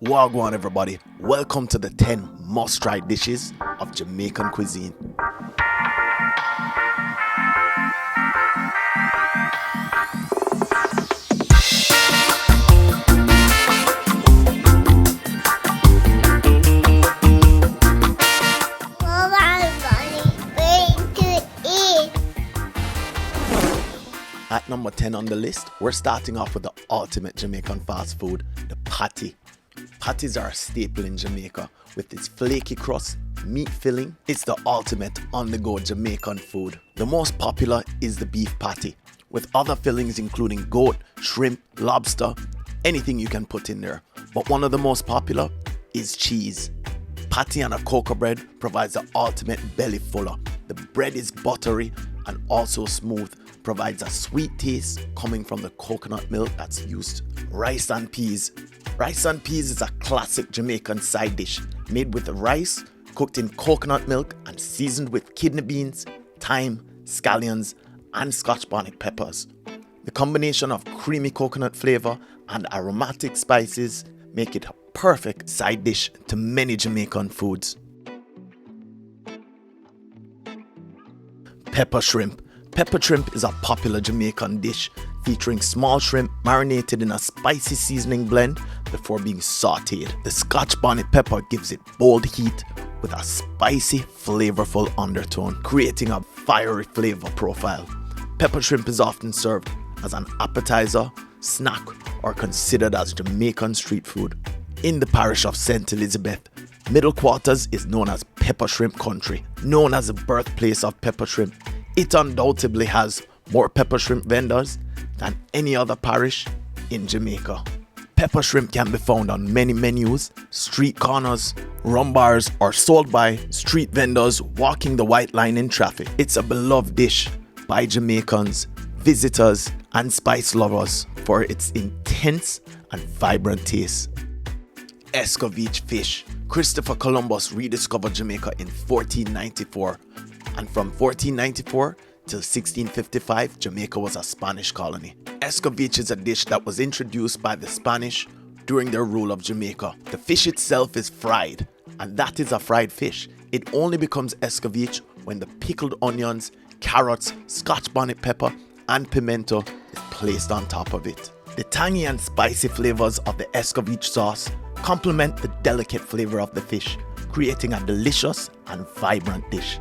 Wha Gwann, everybody. Welcome to the 10 must-try dishes of Jamaican cuisine. At number 10 on the list, we're starting off with the ultimate Jamaican fast food, the patty. Patties are a staple in Jamaica with its flaky crust, meat filling. It's the ultimate on-the-go Jamaican food. The most popular is the beef patty, with other fillings including goat, shrimp, lobster, anything you can put in there. But one of the most popular is cheese. Patty and a cocoa bread provides the ultimate belly fuller. The bread is buttery and also smooth, provides a sweet taste coming from the coconut milk that's used. Rice and peas. Rice and peas is a classic Jamaican side dish made with rice, cooked in coconut milk and seasoned with kidney beans, thyme, scallions, and Scotch bonnet peppers. The combination of creamy coconut flavor and aromatic spices make it a perfect side dish to many Jamaican foods. Pepper shrimp. Pepper shrimp is a popular Jamaican dish featuring small shrimp marinated in a spicy seasoning blend before being sauteed. The Scotch bonnet pepper gives it bold heat with a spicy, flavorful undertone, creating a fiery flavor profile. Pepper shrimp is often served as an appetizer, snack, or considered as Jamaican street food. In the parish of St. Elizabeth, Middle Quarters is known as Pepper Shrimp Country. Known as the birthplace of pepper shrimp, it undoubtedly has more pepper shrimp vendors than any other parish in Jamaica. Pepper shrimp can be found on many menus, street corners, rum bars, or sold by street vendors walking the white line in traffic. It's a beloved dish by Jamaicans, visitors, and spice lovers for its intense and vibrant taste. Escovitch fish. Christopher Columbus rediscovered Jamaica in 1494, and from 1494 till 1655, Jamaica was a Spanish colony. Escovitch is a dish that was introduced by the Spanish during their rule of Jamaica. The fish itself is fried, and that is a fried fish. It only becomes escovitch when the pickled onions, carrots, Scotch bonnet pepper, and pimento is placed on top of it. The tangy and spicy flavors of the escovitch sauce complement the delicate flavor of the fish, creating a delicious and vibrant dish.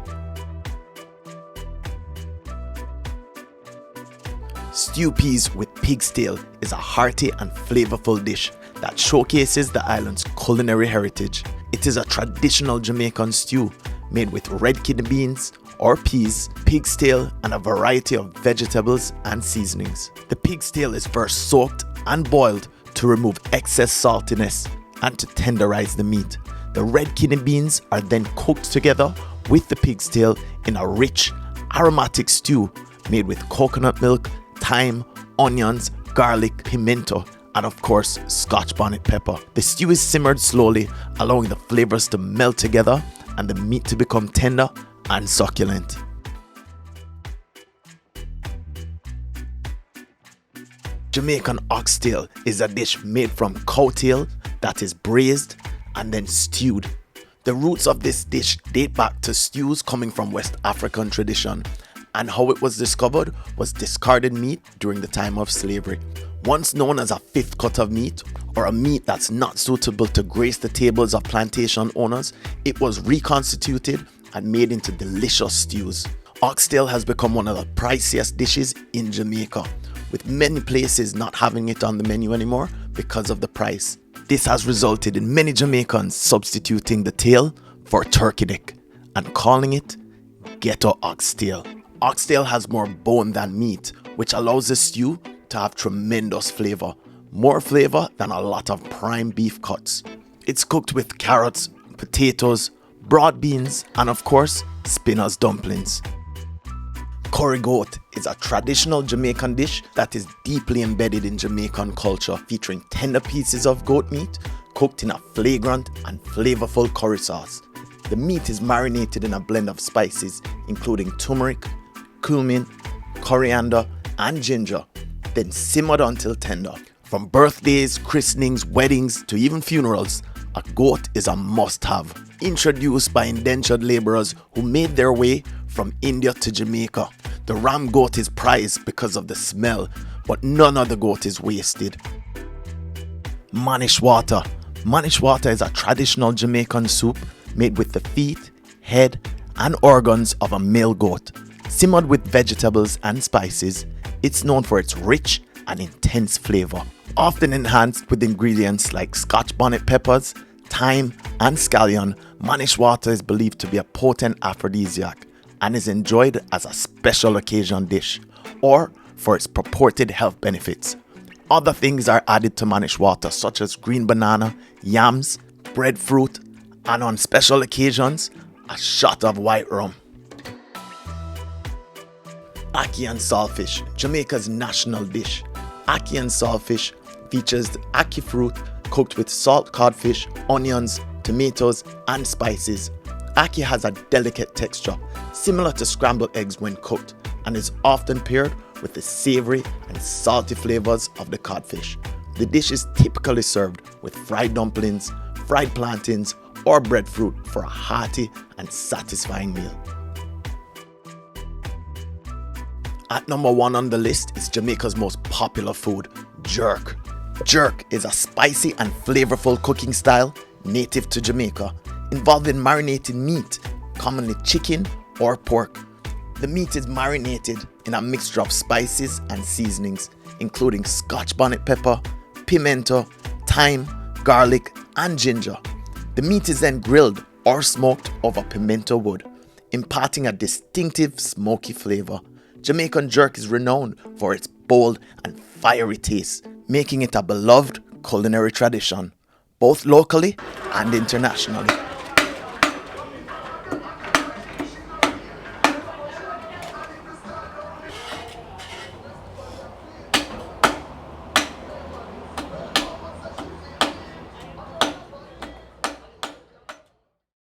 Stew peas with pig's tail is a hearty and flavorful dish that showcases the island's culinary heritage. It is a traditional Jamaican stew made with red kidney beans or peas, pig's tail, and a variety of vegetables and seasonings. The pig's tail is first soaked and boiled to remove excess saltiness and to tenderize the meat. The red kidney beans are then cooked together with the pig's tail in a rich, aromatic stew made with coconut milk, thyme, onions, garlic, pimento, and of course, Scotch bonnet pepper. The stew is simmered slowly, allowing the flavors to melt together and the meat to become tender and succulent. Jamaican oxtail is a dish made from cow tail that is braised and then stewed. The roots of this dish date back to stews coming from West African tradition, and how it was discovered was discarded meat during the time of slavery. Once known as a fifth cut of meat, or a meat that's not suitable to grace the tables of plantation owners, it was reconstituted and made into delicious stews. Oxtail has become one of the priciest dishes in Jamaica, with many places not having it on the menu anymore because of the price. This has resulted in many Jamaicans substituting the tail for turkey neck and calling it ghetto oxtail. Oxtail has more bone than meat, which allows the stew to have tremendous flavor, more flavor than a lot of prime beef cuts. It's cooked with carrots, potatoes, broad beans, and of course, spinach dumplings. Curry goat is a traditional Jamaican dish that is deeply embedded in Jamaican culture, featuring tender pieces of goat meat cooked in a flagrant and flavorful curry sauce. The meat is marinated in a blend of spices including turmeric, cumin, coriander, and ginger, then simmered until tender. From birthdays, christenings, weddings, to even funerals, a goat is a must-have. Introduced by indentured laborers who made their way from India to Jamaica. The ram goat is prized because of the smell, but none of the goat is wasted. Manish Water. Manish Water is a traditional Jamaican soup made with the feet, head, and organs of a male goat. Simmered with vegetables and spices, it's known for its rich and intense flavor. Often enhanced with ingredients like Scotch bonnet peppers, thyme, and scallion, Manish Water is believed to be a potent aphrodisiac and is enjoyed as a special occasion dish or for its purported health benefits. Other things are added to Manish Water such as green banana, yams, breadfruit, and on special occasions, a shot of white rum. Aki and Sawfish, Jamaica's national dish. Aki and Sawfish features ackee fruit cooked with salt codfish, onions, tomatoes, and spices. Ackee has a delicate texture, similar to scrambled eggs when cooked, and is often paired with the savory and salty flavors of the codfish. The dish is typically served with fried dumplings, fried plantains, or breadfruit for a hearty and satisfying meal. At number 1 on the list is Jamaica's most popular food, jerk. Jerk is a spicy and flavorful cooking style native to Jamaica, involving marinating meat, commonly chicken or pork. The meat is marinated in a mixture of spices and seasonings, including Scotch bonnet pepper, pimento, thyme, garlic, and ginger. The meat is then grilled or smoked over pimento wood, imparting a distinctive smoky flavor. Jamaican jerk is renowned for its bold and fiery taste, making it a beloved culinary tradition, both locally and internationally.